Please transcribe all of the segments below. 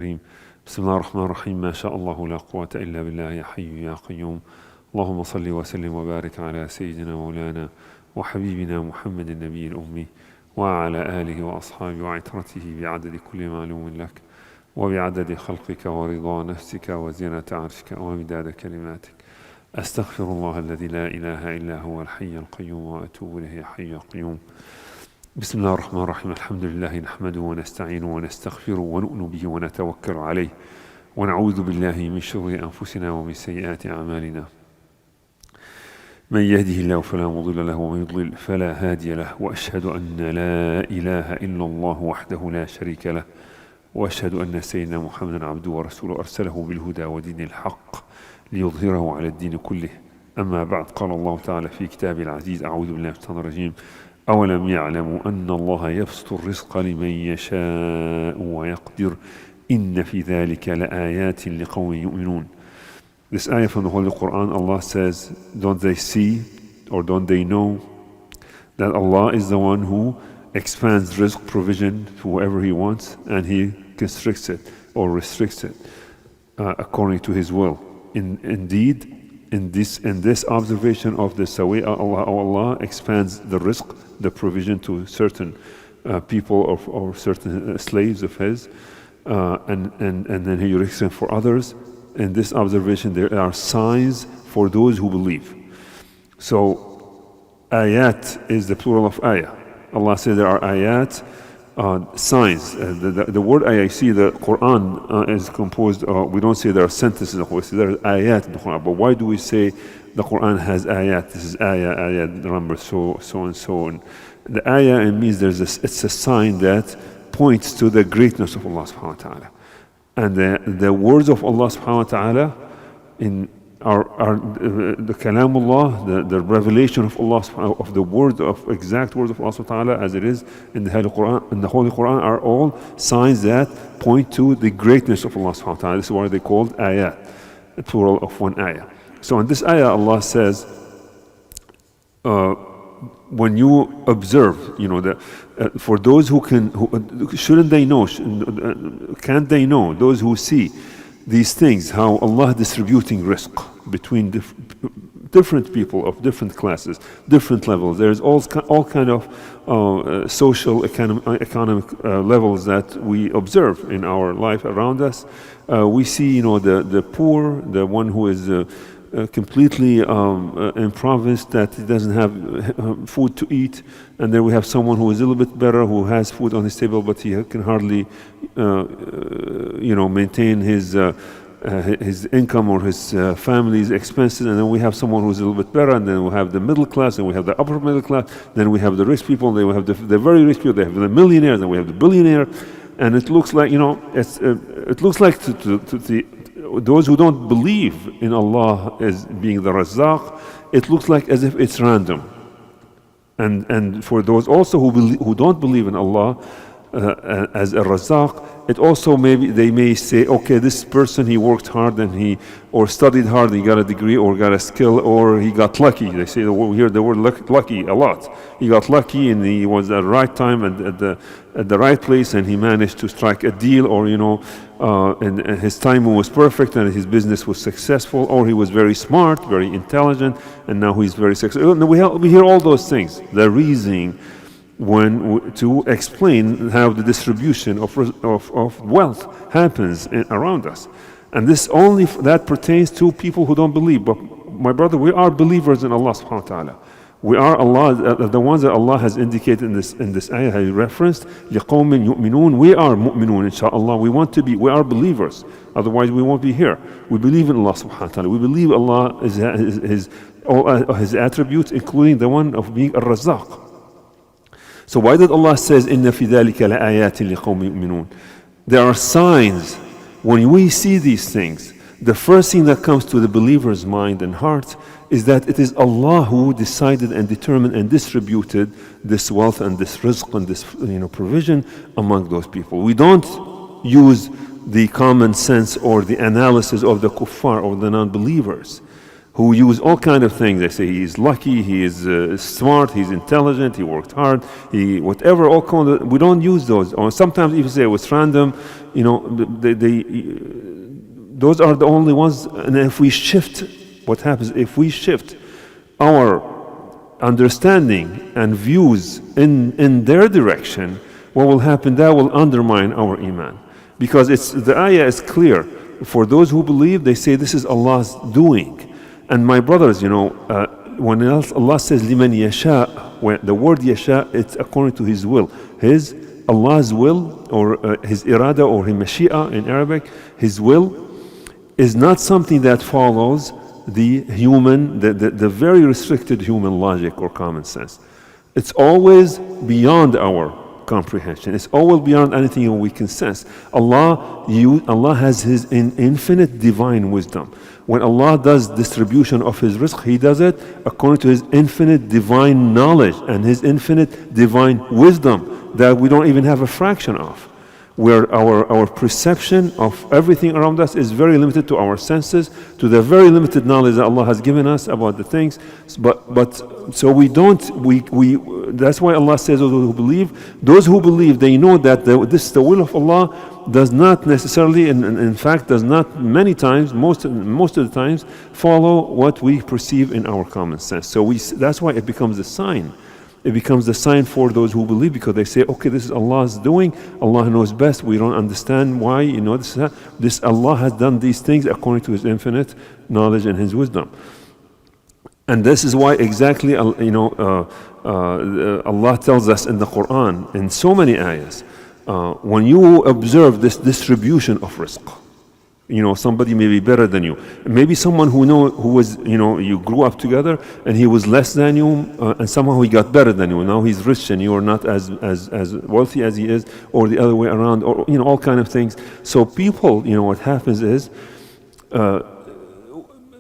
بسم الله الرحمن الرحيم ما شاء الله لا قوة إلا بالله يا حي يا قيوم اللهم صل وسلم وبارك على سيدنا مولانا وحبيبنا محمد النبي الأمي وعلى آله وأصحابه وعترته بعدد كل معلوم لك وبعدد خلقك ورضا نفسك وزينة عرشك ومداد كلماتك أستغفر الله الذي لا إله إلا هو الحي القيوم وأتوب إليه يا حي يا قيوم. بسم الله الرحمن الرحيم الحمد لله نحمده ونستعينه ونستغفره ونؤمن به ونتوكل عليه ونعوذ بالله من شرور أنفسنا ومن سيئات أعمالنا من يهده الله فلا مضل له ومن يضلل فلا هادي له وأشهد أن لا إله إلا الله وحده لا شريك له وأشهد أن سيدنا محمدا عبده ورسوله أرسله بالهدى ودين الحق ليظهره على الدين كله. أما بعد قال الله تعالى في كتابه العزيز أعوذ بالله من الشيطان الرجيم أولم يعلموا أن الله يبسط الرزق لمن يشاء ويقدر إن في ذلك لآيات لقوم يؤمنون. This ayah from the Holy Quran, Allah says, don't they see or don't they know that Allah is the one who expands rizq provision to whoever He wants and He constricts it or restricts it according to His will. Indeed, in this observation of the way Allah expands the rizq, the provision to certain people or certain slaves of His, and then He restricts them for others. In this observation, there are signs for those who believe. So, ayat is the plural of ayah. Allah says there are ayat, signs. The word ayah, you see, the Quran is composed, we don't say there are sentences in the Quran, there are ayat in the Quran. But why do we say the Quran has ayat? This is ayah, the number so and so. And the ayah, it means it's a sign that points to the greatness of Allah subhanahu wa ta'ala. And the words of Allah subhanahu wa ta'ala in are the kalamullah, the revelation of Allah of the word of exact words of Allah subhanahu wa ta'ala as it is in the Holy Quran are all signs that point to the greatness of Allah subhanahu wa ta'ala. This is why they called ayat, the plural of one ayah. So in this ayah Allah says, when you observe, that for those who shouldn't they know, can't they know, those who see these things, how Allah distributing rizq between different people of different classes, different levels. There's all kind of social, economic levels that we observe in our life around us. We see, the poor, the one who is completely impoverished, that he doesn't have food to eat, and then we have someone who is a little bit better, who has food on his table, but he can hardly, maintain his income or his family's expenses. And then we have someone who's a little bit better, and then we have the middle class, and we have the upper middle class, then we have the rich people, then we have the very rich people, they have the millionaires, then we have the billionaire, and it looks like, it looks like to those who don't believe in Allah as being the Razzaq, it looks like as if it's random. And for those also who don't believe in Allah as a Razzaq, it also they may say, okay, this person, he worked hard and or studied hard, he got a degree or got a skill, or he got lucky. They say we hear the word lucky a lot. He got lucky and he was at the right time and at the right place, and he managed to strike a deal, or and his timing was perfect and his business was successful, or he was very smart, very intelligent, and now he's very successful. We hear all those things. The reasoning to explain how the distribution of wealth happens around us. And this only that pertains to people who don't believe. But my brother, we are believers in Allah subhanahu wa ta'ala. We are Allah, the ones that Allah has indicated in this ayah, He referenced, لِقَوْمٍ يُؤْمِنُونَ. We are mu'minun, inshaAllah. We are believers. Otherwise we won't be here. We believe in Allah subhanahu wa ta'ala. We believe Allah is all His attributes, including the one of being a Razzaq. So why did Allah says, إِنَّ فِي ذَلِكَ لَآيَاتٍ لِقَوْمٍ يُؤْمِنُونَ? There are signs. When we see these things, the first thing that comes to the believer's mind and heart is that it is Allah who decided and determined and distributed this wealth and this rizq and this provision among those people. We don't use the common sense or the analysis of the kuffar or the non-believers. who use all kind of things. They say he is lucky, he is smart, he's intelligent, he worked hard, he whatever. All kind of, we don't use those. Or sometimes even say it was random. You know, those are the only ones. And if we shift, what happens if we shift our understanding and views in their direction? What will happen? That will undermine our iman, because the ayah is clear. For those who believe, they say this is Allah's doing. And my brothers, you know, when Allah says liman yasha, when the word yasha, it's according to His will. Allah's will, or His irada, or His mashia in Arabic, His will is not something that follows the very restricted human logic or common sense. It's always beyond our comprehension. It's always beyond anything we can sense. Allah has His infinite divine wisdom. When Allah does distribution of His rizq, He does it according to His infinite divine knowledge and His infinite divine wisdom that we don't even have a fraction of. Where our perception of everything around us is very limited to our senses, to the very limited knowledge that Allah has given us about the things. But so we don't. That's why Allah says those who believe, they know that the will of Allah does not necessarily, and in fact does not many times, most of the times, follow what we perceive in our common sense. So that's why it becomes a sign. It becomes a sign for those who believe, because they say, okay, this is Allah's doing. Allah knows best. We don't understand why. You know, this Allah has done these things according to His infinite knowledge and His wisdom. And this is why exactly, Allah tells us in the Quran, in so many ayahs, when you observe this distribution of rizq, you know, somebody may be better than you. Maybe someone who was, you know, you grew up together and he was less than you, and somehow he got better than you. Now he's rich and you are not as wealthy as he is, or the other way around, or, you know, all kind of things. So people, you know, what happens is,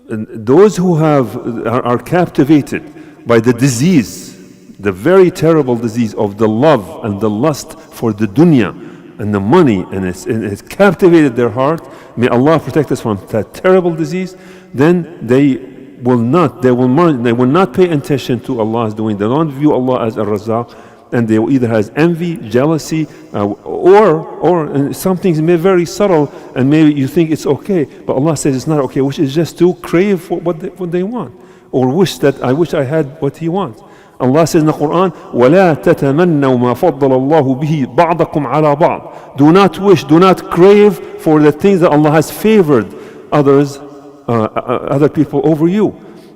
those who are captivated by the disease, the very terrible disease of the love and the lust for the dunya and the money, and it's captivated their heart. May Allah protect us from that terrible disease. Then they will not pay attention to Allah's doing. They don't view Allah as a Razzaq, and they will either has envy, jealousy, or some things may be very subtle, and maybe you think it's okay, but Allah says it's not okay, which is just to crave for what they want, or wish I had what He wants. Allah says in the Quran, وَلَا تَتَمَنَّوْا مَا فَضَّلَ اللَّهُ بِهِ بَعْضَكُمْ عَلَى بَعْضٍ. Do not wish, do not crave for the things that Allah has favored other people over you.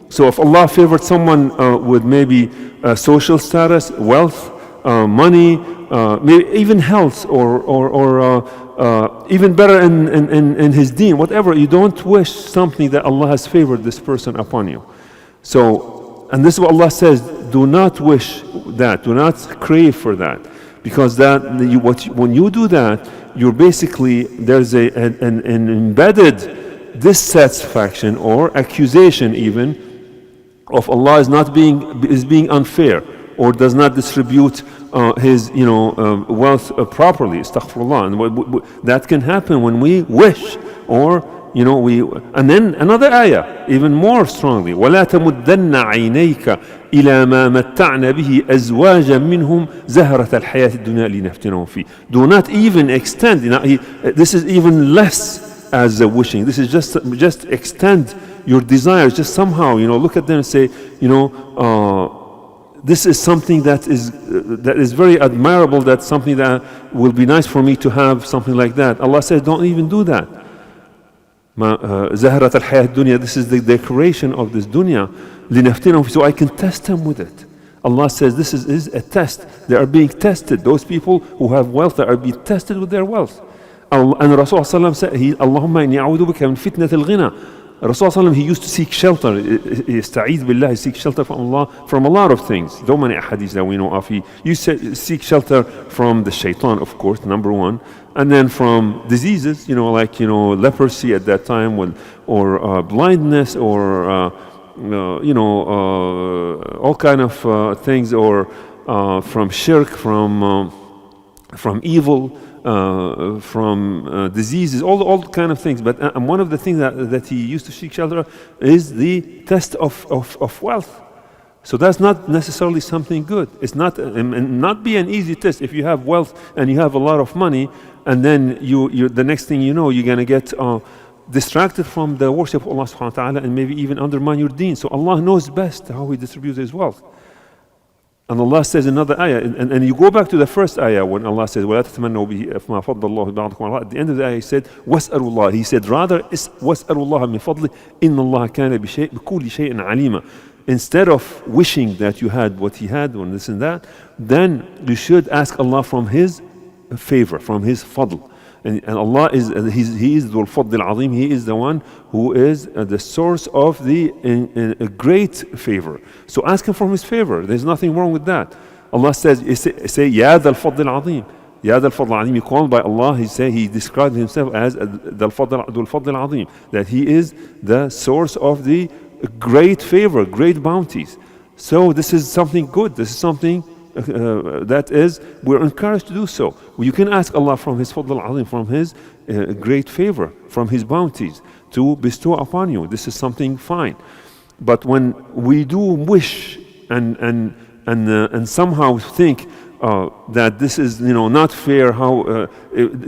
So if Allah favored someone with maybe social status, wealth, money, maybe even health, or even better in his deen, whatever, you don't wish something that Allah has favored this person upon you. So, and this is what Allah says, do not wish that, do not crave for that, because when you do that, you're basically, there's an embedded dissatisfaction or accusation even of Allah is being unfair, or does not distribute His wealth properly. Astaghfirullah. And that can happen when we wish, or and then another ayah, even more strongly, وَلَا تَمُدَّنَّ عَيْنَيْكَ إِلَى مَا مَتَّعْنَا بِهِ أَزْوَاجًا مِّنْهُمْ زَهْرَةَ الْحَيَاةِ الدُّنْيَا لِنَفْتِنَهُمْ فِيهِ. Do not even extend. This is even less as a wishing. This is just extend your desires. Just somehow, look at them and say, this is something that is very admirable. That's something that will be nice for me to have, something like that. Allah says, don't even do that. زهرة الحياة الدنيا. This is the decoration of this dunya. لنفتنهم, so I can test them with it. Allah says this is a test. They are being tested. Those people who have wealth, they are being tested with their wealth. And Rasulullah said, Allahumma inni a'udhu bika min fitnat al-ghina. Rasulullah, he used to seek shelter. Yasta'id billah, he seeks shelter from Allah from a lot of things. Though many hadiths that we know of, he used to seek shelter from the shaitan, of course, number one, and then from diseases, like leprosy at that time, or blindness, or all kind of things, or from shirk, from evil, from diseases, all kind of things. But one of the things that he used to seek shelter of is the test of wealth. So that's not necessarily something good. It's not, and not be an easy test. If you have wealth and you have a lot of money, and then you the next thing you know, you're gonna get distracted from the worship of Allah subhanahu wa ta'ala, and maybe even undermine your deen. So Allah knows best how He distributes His wealth. And Allah says in another ayah, and you go back to the first ayah when Allah says, وَلَا تَتَمَنَّوْا بِهِ مَا فَضَّلَ اللَّهُ بَعْضَكُمْ عَلَىٰ. At the end of the ayah He said, وَاسْأَلُوا اللَّهَ. He said rather, وَاسْأَلُوا اللَّهَ مِنْ فَضْلِهِ إِنَّ اللَّهَ كَانَ بِكُلِّ شَيْءٍ عَلِيمًا. Instead of wishing that you had what He had, or this and that, then you should ask Allah from His favor, from His fadl. And Allah is, He is Dhul Fadl al-Azim. He is the one who is the source of the great favor. So ask Him from His favor. There's nothing wrong with that. Allah says, say, Ya Dhul Fadl al-Azim. Ya Dhul Fadl al-Azim. He called by Allah. He described Himself as Dhul Fadl al-Azim. That He is the source of the great favor, great bounties. So this is something good. This is something that is, we're encouraged to do so. You can ask Allah from His Fadl al-Azim, from His great favor, from His bounties to bestow upon you. This is something fine. But when we do wish and somehow think that this is, not fair, how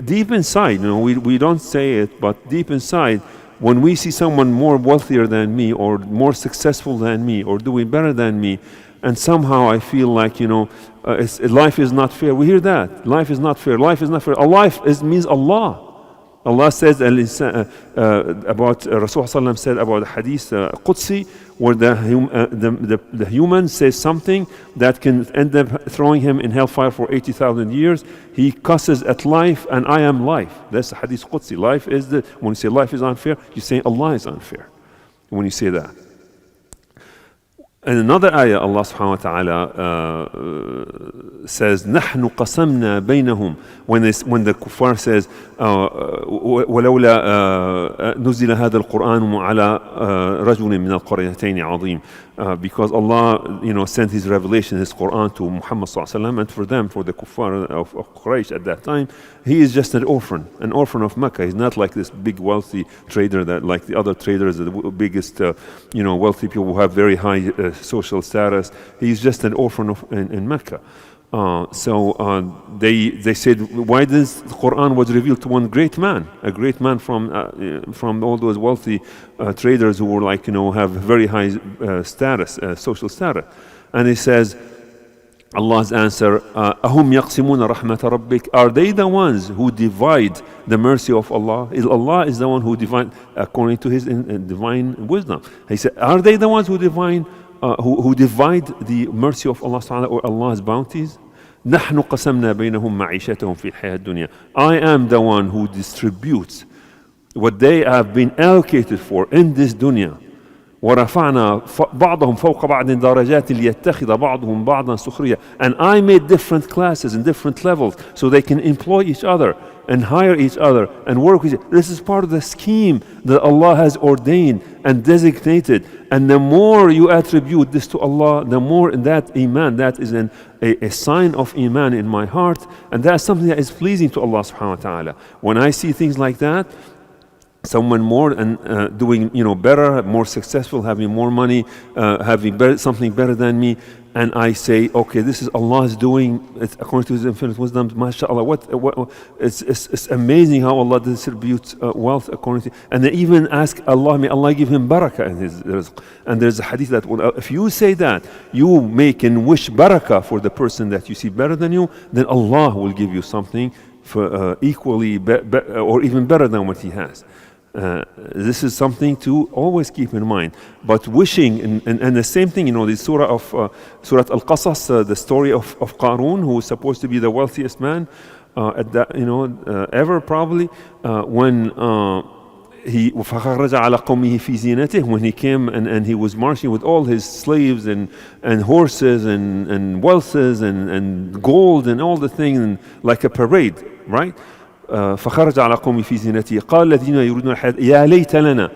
deep inside, we don't say it, but deep inside, when we see someone more wealthier than me, or more successful than me, or doing better than me, and somehow I feel like, life is not fair. We hear that. Life is not fair. Life is not fair. Life means Allah. Allah says about Rasulullah said about the hadith Qudsi, where the human says something that can end up throwing him in hellfire for 80,000 years. He cusses at life, and I am life. That's the hadith Qudsi. Life is when you say life is unfair, you say Allah is unfair when you say that. And another ayah, Allah subhanahu wa ta'ala says, نَحْنُ قَسَمْنَا بَيْنَهُمْ. When the kuffar says, وَلَوْلَا نُزِّلَ هَذَا الْقُرْآنُ عَلَى رَجُلٍ مِنَ الْقَرْيَتَيْنِ عَظِيمٍ. Because Allah, sent His revelation, His Quran to Muhammad sallallahu alaihi wasallam, and for them, for the kuffar of Quraysh at that time, he is just an orphan of Mecca. He's not like this big wealthy trader that, like the other traders, the biggest, wealthy people who have very high social status. He's just an orphan in Mecca. They said, why this Quran was revealed to one great man, a great man from all those wealthy traders who were have very high status, social status. And he says, Allah's answer, أَهُمْ يَقْسِمُونَ رَحْمَةَ رَبِّكَ. Are they the ones who divide the mercy of Allah? Allah is the one who divide according to His divine wisdom. He said, are they the ones who divide the mercy of Allah subhanahu or Allah's bounties? نحن قسمنا بينهم معيشتهم في الحياة الدنيا. I am the one who distributes what they have been allocated for in this dunya. ورفعنا بعضهم فوق بعض درجات ليتخذ بعضهم بعضا سخريا. And I made different classes and different levels so they can employ each other and hire each other and work with each other. This is part of the scheme that Allah has ordained and designated. And the more you attribute this to Allah, the more in that iman, that is a sign of iman in my heart, and that's something that is pleasing to Allah subhanahu wa ta'ala. When I see things like that, someone more and doing better, more successful, having more money, having something better than me, and I say, okay, this is Allah's doing according to His infinite wisdom. MashaAllah, it's amazing how Allah distributes wealth according to. And they even ask Allah, may Allah give him barakah in his rizq. And there's a hadith that if you say that, you make and wish barakah for the person that you see better than you, then Allah will give you something for equally or even better than what He has. This is something to always keep in mind. But wishing, and the same thing, the surah of Surah Al-Qasas, the story of Qarun, who was supposed to be the wealthiest man at that, ever probably, when he فخرج على قومه في زينته, when he came and he was marching with all his slaves and horses and wealths and gold and all the things, and like a parade, right? فخرج على قومه في زينته قال الذين يريدون الحياة يا ليت لنا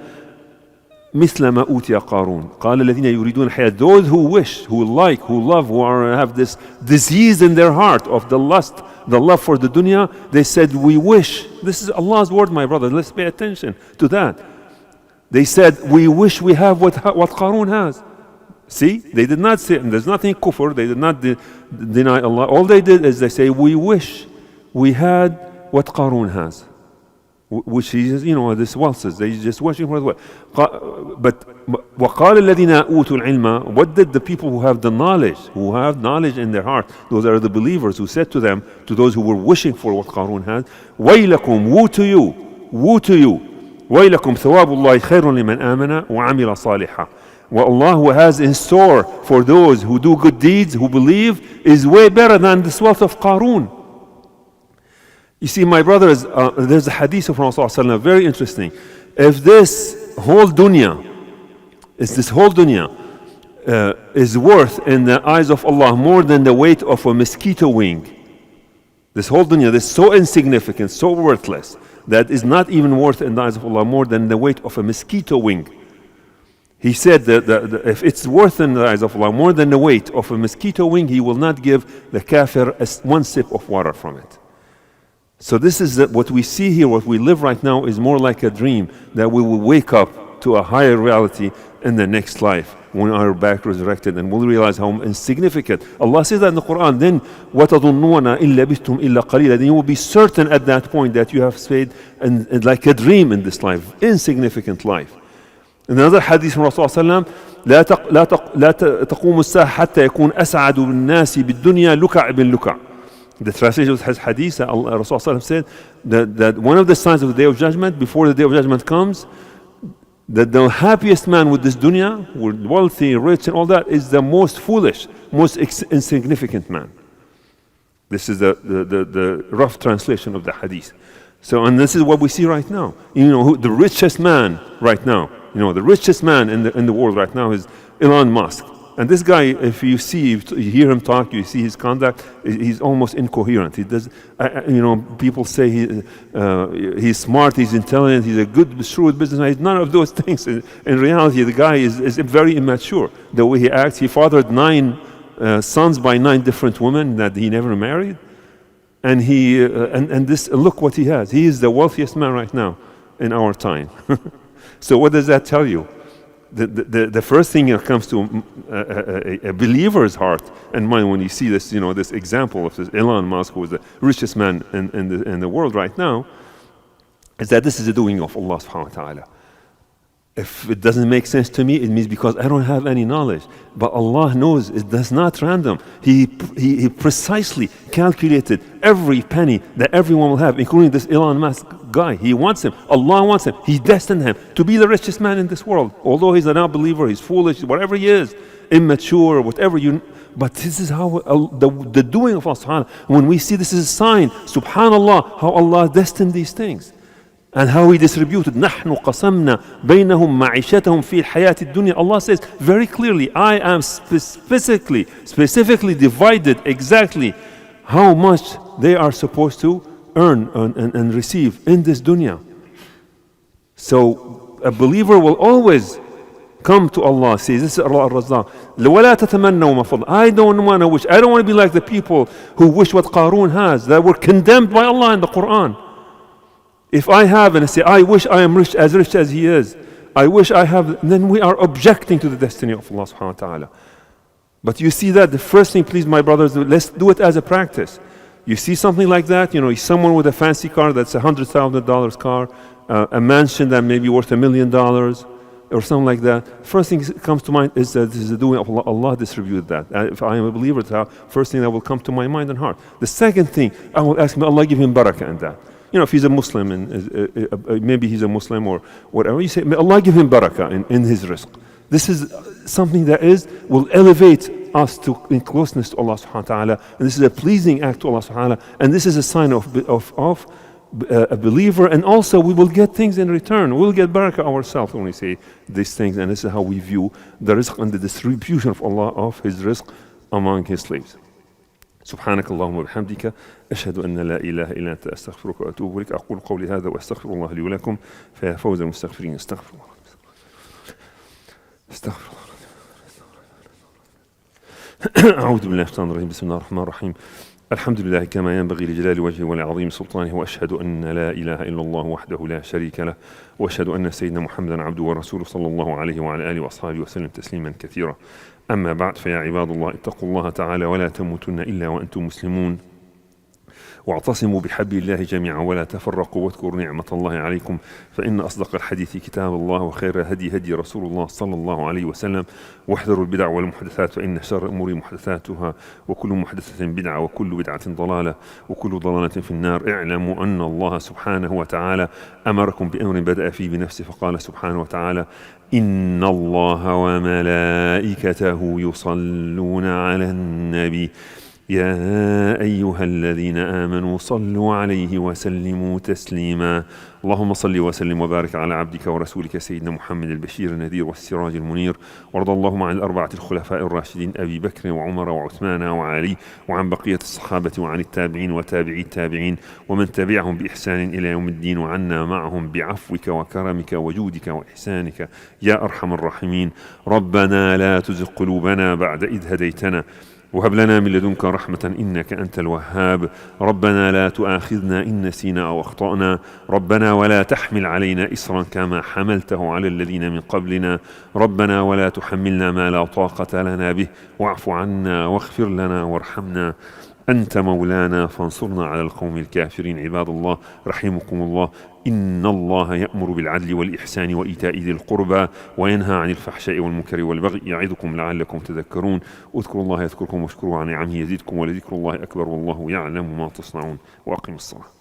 مثل ما أوتي قارون قال الذين يريدون الحياة, those who wish, who like, who love, who have this disease in their heart of the lust, the love for the dunya, they said we wish. This is Allah's word, my brother, let's pay attention to that. They said we wish we have what Qarun has. See, they did not say, and there's nothing kufr, they did not deny Allah. All they did is they say we wish we had what Qarun has, which is, this wealth is, they just wishing for the wealth. But وَقَالَ الَّذِينَ أُوتُوا الْعِلْمَ, what did the people who have the knowledge, who have knowledge in their heart, those are the believers, who said to them, to those who were wishing for what Qarun had, وَيْلَكُمْ, woe to you, وَيْلَكُمْ ثَوَابُ اللَّهِ خَيْرٌ لِمَنْ آمَنَ وَعَمِلَ صَالِحًا. What Allah has in store for those who do good deeds, who believe, is way better than this wealth of Qarun. You see, my brothers, there's a hadith of Rasulullah, very interesting. If this whole dunya is worth in the eyes of Allah more than the weight of a mosquito wing, this whole dunya is so insignificant, so worthless, that is not even worth in the eyes of Allah more than the weight of a mosquito wing. He said that if it's worth in the eyes of Allah more than the weight of a mosquito wing, He will not give the kafir one sip of water from it. So this is what we see here, what we live right now is more like a dream, that we will wake up to a higher reality in the next life when we are back resurrected, and we'll realize how insignificant. Allah says that in the Quran, then وَتَظُنُّونَ إِلَّا بِثْتُمْ إِلَّا قَلِيلًا, then you will be certain at that point that you have stayed and like a dream in this life, insignificant life. Another hadith from Rasulullah لا تقوم الساعة حتى يكون أسعد الناس بالدنيا لكع بن لكع. The translation of his hadith, Rasulullah said that one of the signs of the Day of Judgment, before the Day of Judgment comes, that the happiest man with this dunya, with wealthy, rich and all that, is the most foolish, most insignificant man. This is the rough translation of the hadith. So, and this is what we see right now. The richest man right now, the richest man in the world right now is Elon Musk. And this guy, if you hear him talk, you see his conduct, he's almost incoherent. He does, people say he's smart, he's intelligent, he's a good, shrewd businessman. He's none of those things. In reality, the guy is very immature. The way he acts, he fathered 9 sons by 9 different women that he never married. And look what he has. He is the wealthiest man right now in our time. So what does that tell you? The first thing that comes to a believer's heart and mind when you see this, this example of this Elon Musk, who is the richest man in the world right now, is that this is the doing of Allah subhanahu wa ta'ala. If it doesn't make sense to me, it means because I don't have any knowledge. But Allah knows it's not random. He precisely calculated every penny that everyone will have, including this Elon Musk guy. He wants him. Allah wants him. He destined him to be the richest man in this world. Although he's an unbeliever, he's foolish, whatever he is, immature, whatever but this is how the doing of Allah. When we see this is a sign, subhanallah, how Allah destined these things. And how He distributed. نَحْنُ قَسَمْنَا بَيْنَهُمْ مَعِيشَتَهُمْ فِي الْحَيَاةِ الدُّنْيَا. Allah says very clearly, I am specifically divided exactly how much they are supposed to earn and receive in this dunya. So a believer will always come to Allah, says, this is Allah al-Razzaq. وَلَا تَتَمَنَّوْا مَا فَضْلَ. I don't want to wish. I don't want to be like the people who wish what Qarun has, that were condemned by Allah in the Quran. If I have, and I say, I wish I am rich as he is, I wish I have, then we are objecting to the destiny of Allah subhanahu wa ta'ala. But you see that the first thing, please, my brothers, let's do it as a practice. You see something like that, someone with a fancy car that's $100,000 car, a mansion that may be worth $1 million, or something like that. First thing that comes to mind is that this is the doing of Allah. Allah distributed that. If I am a believer, the first thing that will come to my mind and heart. The second thing, I will ask, may Allah give him barakah in that. If he's a Muslim, and maybe he's a Muslim or whatever, you say, may Allah give him barakah in his rizq. This is something that will elevate us in closeness to Allah subhanahu wa ta'ala. And this is a pleasing act to Allah subhanahu wa ta'ala. And this is a sign of a believer. And also we will get things in return. We'll get barakah ourselves when we say these things. And this is how we view the rizq and the distribution of Allah of His rizq among His slaves. سبحانك اللهم وبحمدك أشهد أن لا إله إلا أنت أستغفرك وأتوب إليك أقول قولي هذا وأستغفر الله لي ولكم فيا فوز المستغفرين استغفر الله استغفر الله. أعوذ بالله من الشيطان الرجيم. بسم الله الرحمن الرحيم. الحمد لله كما ينبغي لجلال وجهه ولعظيم سلطانه، وأشهد أن لا إله إلا الله وحده لا شريك له، وأشهد أن سيدنا محمدا عبده ورسوله صلى الله عليه وعلى آله وأصحابه وسلم تسليما كثيرا. أما بعد، فيا عباد الله، اتقوا الله تعالى ولا تموتن إلا وأنتم مسلمون، واعتصموا بحبل الله جميعا ولا تفرقوا، واذكروا نعمة الله عليكم، فإن أصدق الحديث كتاب الله، وخير الهدي هدي رسول الله صلى الله عليه وسلم، واحذروا البدع والمحدثات، فإن شر الأمور محدثاتها، وكل محدثة بدعة، وكل بدعة ضلالة، وكل ضلالة في النار. اعلموا أن الله سبحانه وتعالى أمركم بأمر بدأ فيه بنفسه، فقال سبحانه وتعالى: إن الله وملائكته يصلون على النبي يا أيها الذين آمنوا صلوا عليه وسلموا تسليما. اللهم صل وسلم وبارك على عبدك ورسولك سيدنا محمد البشير النذير والسراج المنير، وارض اللهم عن الأربعة الخلفاء الراشدين أبي بكر وعمر وعثمان وعلي، وعن بقية الصحابة وعن التابعين وتابعي التابعين ومن تبعهم بإحسان إلى يوم الدين، وعنا معهم بعفوك وكرمك وجودك وإحسانك يا أرحم الراحمين. ربنا لا تزغ قلوبنا بعد إذ هديتنا، وهب لنا من لدنك رحمة إنك أنت الوهاب. ربنا لا تؤاخذنا إن نسينا أو أخطأنا، ربنا ولا تحمل علينا إصرا كما حملته على الذين من قبلنا، ربنا ولا تحملنا ما لا طاقة لنا به، واعف عنا واغفر لنا وارحمنا، أنت مولانا فانصرنا على القوم الكافرين. عباد الله رحمكم الله، إن الله يأمر بالعدل والإحسان وإيتاء ذي القربى، وينهى عن الفحشاء والمنكر والبغي، يعظكم لعلكم تذكرون. اذكروا الله يذكركم، واشكروا على نعمه يزدكم، ولذكر الله أكبر، والله يعلم ما تصنعون. وأقم الصلاة.